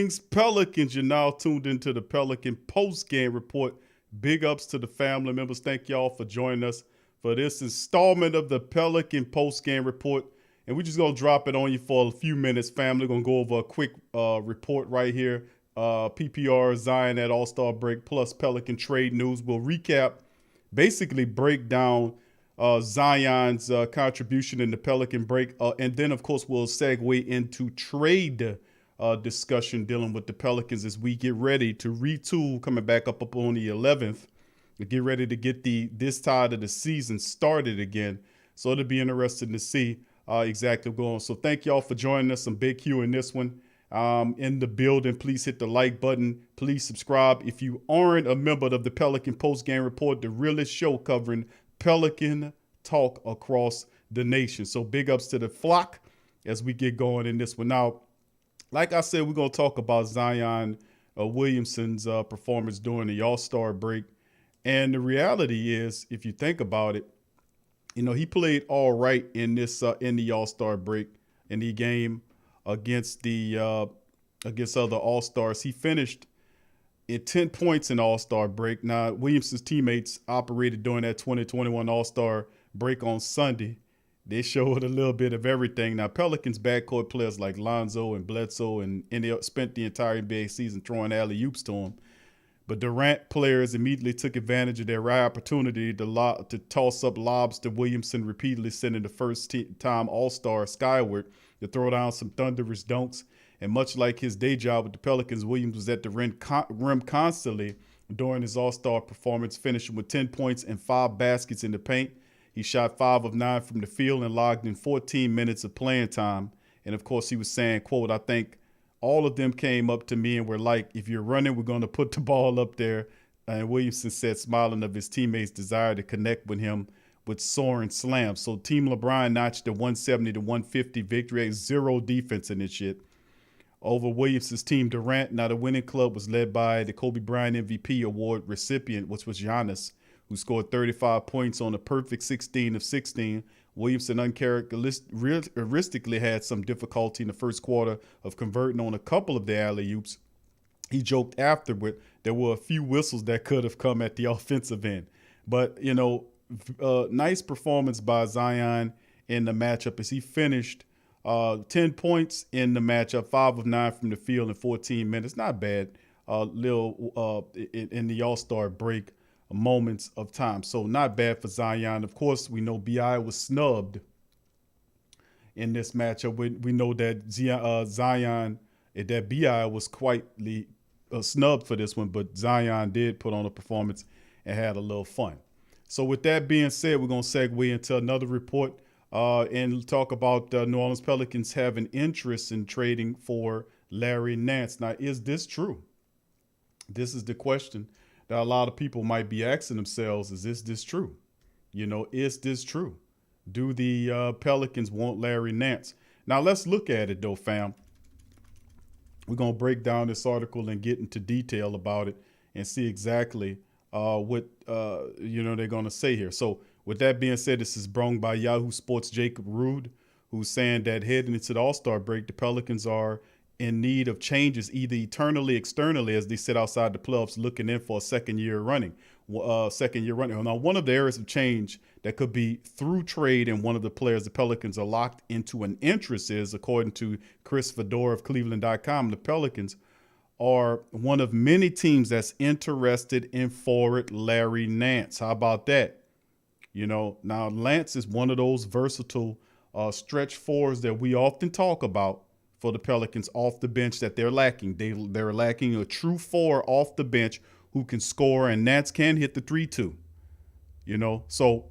Greetings, Pelicans. You're now tuned into the Pelican post-game report. Big ups to the family members. Thank y'all for joining us for this installment of the Pelican post-game report. And we're just going to drop it on you for a few minutes, family. Going to go over a quick report right here. PPR, Zion at Allstar break, plus Pelican trade news. We'll recap, basically break down Zion's contribution in the Pelican break. And then, of course, we'll segue into trade discussion dealing with the Pelicans as we get ready to retool coming back up on the 11th to get ready to get this side of the season started again. So it'll be interesting to see exactly what's going on. So thank y'all for joining us. Some big Q in this one. In the building, please hit the like button. Please subscribe. If you aren't a member of the Pelican Post-Game Report, the realest show covering Pelican talk across the nation. So big ups to the flock as we get going in this one. Now, like I said, we're going to talk about Zion Williamson's performance during the All-Star break. And the reality is, if you think about it, you know, he played all right in the All-Star break in the game against other All-Stars. He finished in 10 points in All-Star break. Now, Williamson's teammates operated during that 2021 All-Star break on Sunday. They showed a little bit of everything. Now, Pelicans backcourt players like Lonzo and Bledsoe and they spent the entire NBA season throwing alley-oops to him. But Durant players immediately took advantage of their rare opportunity to toss up lobs to Williamson, repeatedly sending the first-time All-Star skyward to throw down some thunderous dunks. And much like his day job with the Pelicans, Williams was at the rim constantly during his All-Star performance, finishing with 10 points and 5 baskets in the paint. He shot 5 of 9 from the field and logged in 14 minutes of playing time. And, of course, he was saying, quote, "I think all of them came up to me and were like, if you're running, we're going to put the ball up there." And Williamson said, smiling of his teammates' desire to connect with him with soaring slams. So Team LeBron notched a 170-150 victory, 0 defense in this shit over Williamson's team Durant. Now, the winning club was led by the Kobe Bryant MVP award recipient, which was Giannis, who scored 35 points on a perfect 16 of 16. Williamson uncharacteristically had some difficulty in the first quarter of converting on a couple of the alley-oops. He joked afterward there were a few whistles that could have come at the offensive end. But, you know, nice performance by Zion in the matchup as he finished 10 points in the matchup, 5 of 9 from the field in 14 minutes. Not bad, in the All-Star break moments of time. So not bad for Zion. Of course, we know B.I. was snubbed in this matchup. We know that Zion, that B.I. was quietly snubbed for this one, but Zion did put on a performance and had a little fun. So with that being said, we're going to segue into another report and talk about New Orleans Pelicans having interest in trading for Larry Nance. Now, is this true? This is the question that a lot of people might be asking themselves. Is this true? You know, is this true? Do the Pelicans want Larry Nance? Now, let's look at it, though, fam. We're going to break down this article and get into detail about it and see exactly what they're going to say here. So with that being said, this is brought by Yahoo Sports' Jacob Rude, who's saying that heading into the All-Star break, the Pelicans are in need of changes, either eternally, externally, as they sit outside the playoffs, looking in for a second year running. Now, one of the areas of change that could be through trade, and one of the players the Pelicans are locked into an interest is, according to Chris Fedor of Cleveland.com, the Pelicans are one of many teams that's interested in forward Larry Nance. How about that? You know, now Lance is one of those versatile stretch fours that we often talk about for the Pelicans off the bench that they're lacking. They're lacking a true four off the bench who can score, and Nance can hit the 3-2. You know, so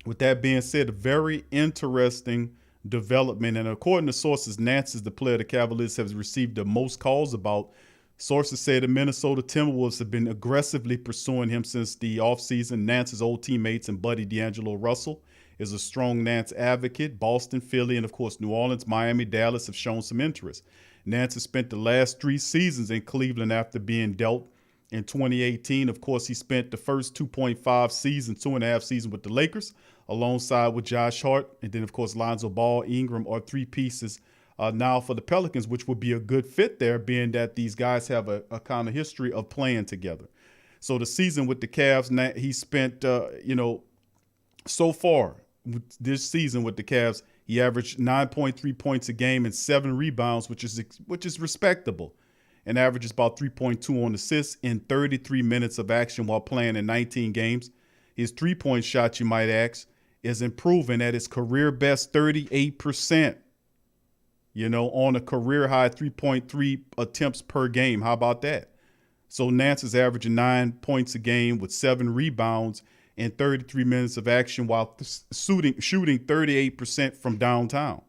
with that being said, a very interesting development. And according to sources, Nance is the player the Cavaliers have received the most calls about. Sources say the Minnesota Timberwolves have been aggressively pursuing him since the offseason. Nance's old teammates and buddy D'Angelo Russell is a strong Nance advocate. Boston, Philly, and of course New Orleans, Miami, Dallas have shown some interest. Nance has spent the last 3 seasons in Cleveland after being dealt in 2018. Of course, he spent the first 2.5 seasons, 2.5 seasons with the Lakers, alongside with Josh Hart. And then, of course, Lonzo Ball, Ingram are 3 pieces now for the Pelicans, which would be a good fit there, being that these guys have a kind of history of playing together. So the season with the Cavs, he spent, so far this season with the Cavs, he averaged 9.3 points a game and 7 rebounds, which is respectable, and averages about 3.2 on assists in 33 minutes of action while playing in 19 games. His three-point shot, you might ask, is improving at his career best 38%. On a career high 3.3 attempts per game. How about that? So Nance is averaging 9 points a game with 7 rebounds in 33 minutes of action while shooting 38% from downtown.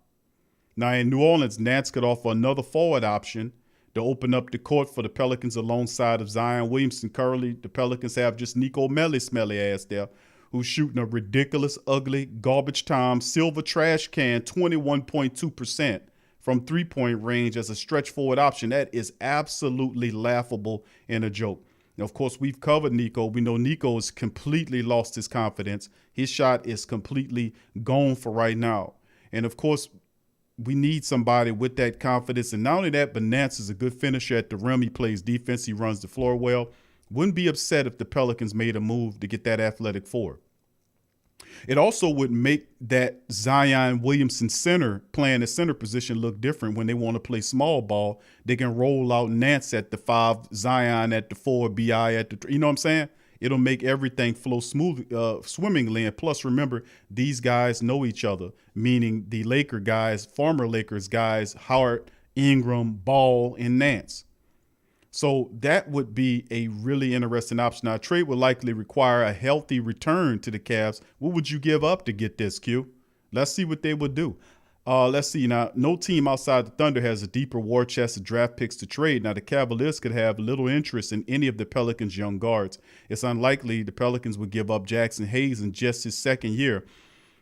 Now in New Orleans, Nance could offer another forward option to open up the court for the Pelicans alongside of Zion Williamson. Currently, the Pelicans have just Nico Smelly ass there, who's shooting a ridiculous, ugly, garbage time, silver trash can, 21.2% from three-point range as a stretch forward option. That is absolutely laughable and a joke. Now, of course, we've covered Nico. We know Nico has completely lost his confidence. His shot is completely gone for right now. And, of course, we need somebody with that confidence. And not only that, but Nance is a good finisher at the rim. He plays defense. He runs the floor well. Wouldn't be upset if the Pelicans made a move to get that athletic forward. It also would make that Zion Williamson center playing the center position look different when they want to play small ball. They can roll out Nance at the 5, Zion at the 4, BI at the 3. You know what I'm saying? It'll make everything flow smooth, swimmingly. And plus, remember, these guys know each other, meaning the Laker guys, former Lakers guys, Howard, Ingram, Ball, and Nance. So that would be a really interesting option. Now, a trade would likely require a healthy return to the Cavs. What would you give up to get this, Q? Let's see what they would do. Let's see. Now, no team outside the Thunder has a deeper war chest of draft picks to trade. Now, the Cavaliers could have little interest in any of the Pelicans' young guards. It's unlikely the Pelicans would give up Jackson Hayes in just his second year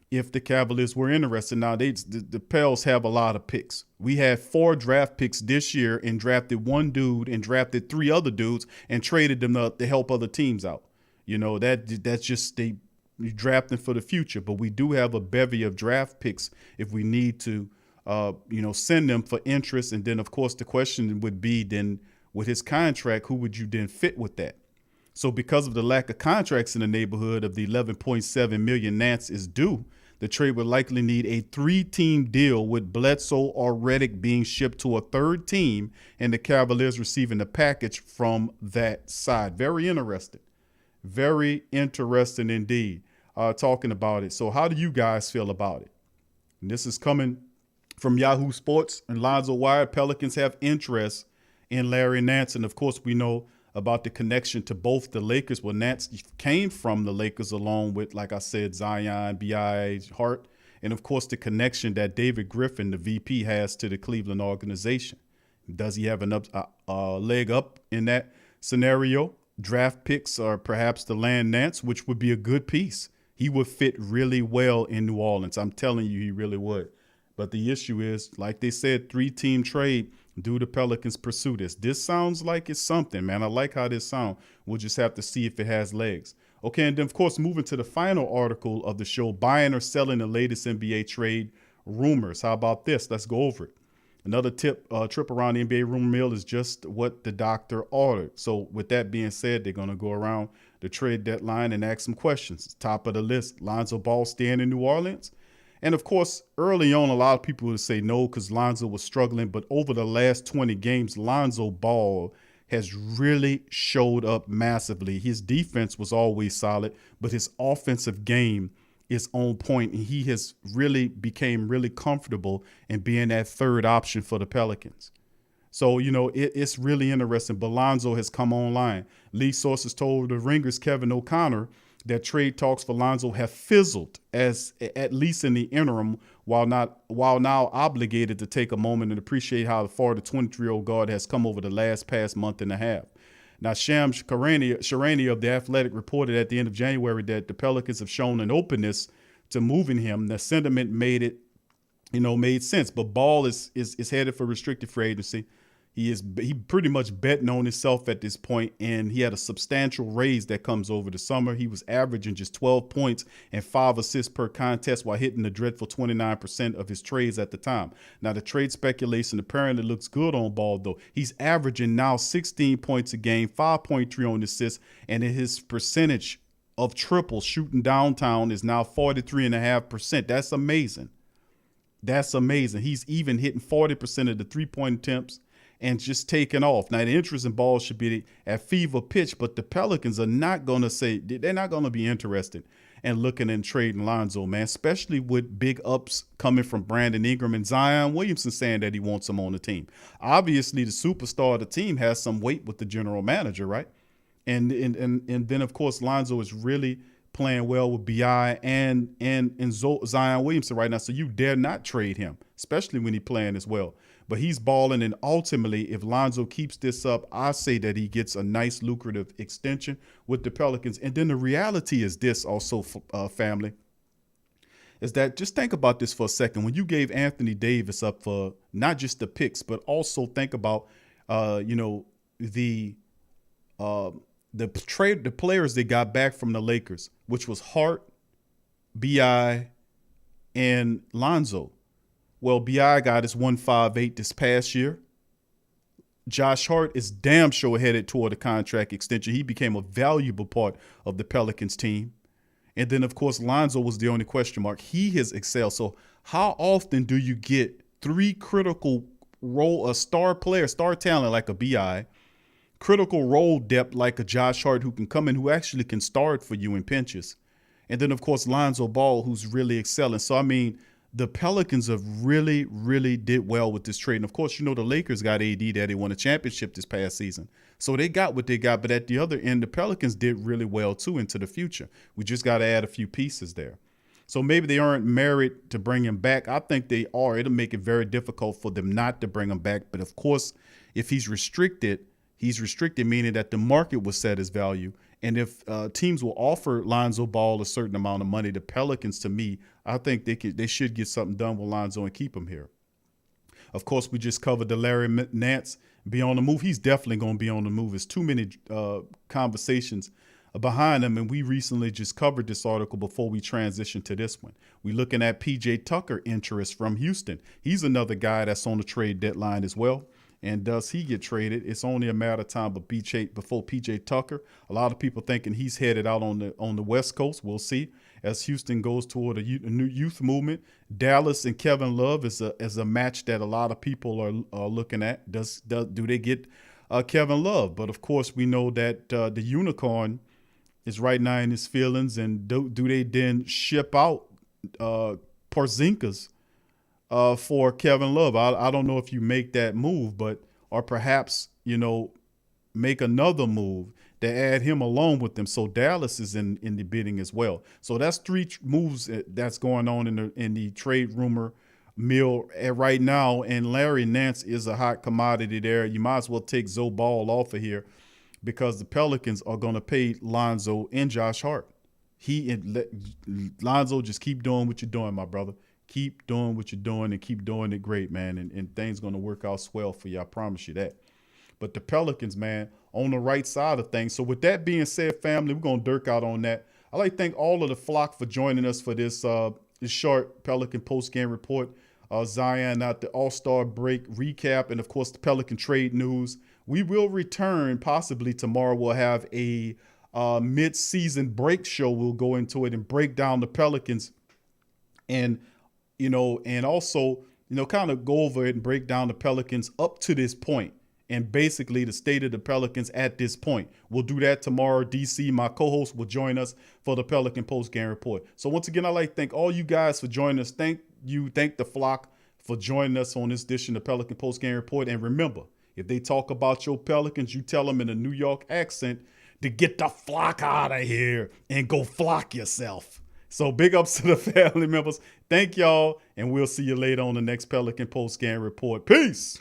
if the Cavaliers were interested. Now, the Pels have a lot of picks. We had 4 draft picks this year and drafted 1 dude and drafted 3 other dudes and traded them to help other teams out. That's just they drafting for the future. But we do have a bevy of draft picks if we need to, send them for interest. And then, of course, the question would be then with his contract, who would you then fit with that? So because of the lack of contracts in the neighborhood of the $11.7 million Nance is due, the trade would likely need a 3-team deal with Bledsoe or Redick being shipped to a 3rd team and the Cavaliers receiving a package from that side. Very interesting. Very interesting indeed, talking about it. So how do you guys feel about it? And this is coming from Yahoo Sports and Lonzo Wire. Pelicans have interest in Larry Nance. And, of course, we know about the connection to both the Lakers. Well, Nance came from the Lakers along with, like I said, Zion, B.I. Hart, and, of course, the connection that David Griffin, the VP, has to the Cleveland organization. Does he have a leg up in that scenario? Draft picks or perhaps the land Nance, which would be a good piece. He would fit really well in New Orleans. I'm telling you, he really would. But the issue is, like they said, 3-team trade. Do the Pelicans pursue this? This sounds like it's something, man. I like how this sounds. We'll just have to see if it has legs. Okay, and then, of course, moving to the final article of the show, buying or selling the latest NBA trade rumors. How about this? Let's go over it. Another trip around the NBA rumor mill is just what the doctor ordered. So with that being said, they're going to go around the trade deadline and ask some questions. Top of the list, Lonzo Ball staying in New Orleans. And, of course, early on, a lot of people would say no because Lonzo was struggling. But over the last 20 games, Lonzo Ball has really showed up massively. His defense was always solid, but his offensive game is on point. And he has really became really comfortable in being that 3rd option for the Pelicans. So, it's really interesting. But Lonzo has come online. League sources told the Ringer's Kevin O'Connor that trade talks for Lonzo have fizzled, as at least in the interim, while now obligated to take a moment and appreciate how far the 23-year-old guard has come over the past month and a half. Now, Shams Charania of The Athletic reported at the end of January that the Pelicans have shown an openness to moving him. The sentiment made sense. But Ball is headed for restricted free agency. He pretty much betting on himself at this point, and he had a substantial raise that comes over the summer. He was averaging just 12 points and 5 assists per contest while hitting the dreadful 29% of his trades at the time. Now, the trade speculation apparently looks good on Ball, though. He's averaging now 16 points a game, 5.3 on assists, and his percentage of triples shooting downtown is now 43.5%. That's amazing. That's amazing. He's even hitting 40% of the three-point attempts and just taking off. Now, the interest in Ball should be at fever pitch, but the Pelicans are not going to they're not going to be interested in looking and trading Lonzo, man, especially with big ups coming from Brandon Ingram and Zion Williamson saying that he wants him on the team. Obviously, the superstar of the team has some weight with the general manager, right? And then, of course, Lonzo is really playing well with BI and Zion Williamson right now. So you dare not trade him, especially when he's playing as well. But he's balling, and ultimately, if Lonzo keeps this up, I say that he gets a nice, lucrative extension with the Pelicans. And then the reality is this also, family, is that just think about this for a second. When you gave Anthony Davis up for not just the picks, but also think about, the players they got back from the Lakers, which was Hart, BI, and Lonzo. Well, BI got his 158 this past year. Josh Hart is damn sure headed toward a contract extension. He became a valuable part of the Pelicans team. And then, of course, Lonzo was the only question mark. He has excelled. So how often do you get three critical star player, star talent like a BI, critical role depth like a Josh Hart who can come in, who actually can start for you in pinches? And then, of course, Lonzo Ball, who's really excelling. So, I mean, the Pelicans have really, really did well with this trade. And, of course, the Lakers got AD that they won a championship this past season. So they got what they got. But at the other end, the Pelicans did really well, too, into the future. We just got to add a few pieces there. So maybe they aren't married to bring him back. I think they are. It'll make it very difficult for them not to bring him back. But, of course, if he's restricted, meaning that the market will set his value. And if teams will offer Lonzo Ball a certain amount of money, the Pelicans, to me, I think they should get something done with Lonzo and keep him here. Of course, we just covered the Larry Nance be on the move. He's definitely going to be on the move. There's too many conversations behind him, and we recently just covered this article before we transition to this one. We're looking at P.J. Tucker interest from Houston. He's another guy that's on the trade deadline as well. And does he get traded? It's only a matter of time before P.J. Tucker. A lot of people thinking he's headed out on the West Coast. We'll see as Houston goes toward a new youth movement. Dallas and Kevin Love is a match that a lot of people are looking at. Do they get Kevin Love? But, of course, we know that the unicorn is right now in his feelings. And do they then ship out Porzingis for Kevin Love? I don't know if you make that move, or perhaps, make another move to add him along with them. So Dallas is in the bidding as well. So that's three moves that's going on in the trade rumor mill right now. And Larry Nance is a hot commodity there. You might as well take Zoe Ball off of here because the Pelicans are going to pay Lonzo and Josh Hart. Lonzo, just keep doing what you're doing, my brother. Keep doing what you're doing and keep doing it great, man. And things going to work out swell for you. I promise you that. But the Pelicans, man, on the right side of things. So with that being said, family, we're going to dirk out on that. I'd like to thank all of the flock for joining us for this short Pelican post-game report. Zion out the All-Star break recap and, of course, the Pelican trade news. We will return possibly tomorrow. We'll have a mid-season break show. We'll go into it and break down the Pelicans and also, kind of go over it and break down the Pelicans up to this point and basically the state of the Pelicans at this point. We'll do that tomorrow. DC, my co-host, will join us for the Pelican post-game report. So once again, I'd like to thank all you guys for joining us. Thank the flock for joining us on this edition of the Pelican post-game report. And remember, if they talk about your Pelicans, you tell them in a New York accent to get the flock out of here and go flock yourself. So big ups to the family members. Thank y'all, and we'll see you later on the next Pelican post-game report. Peace.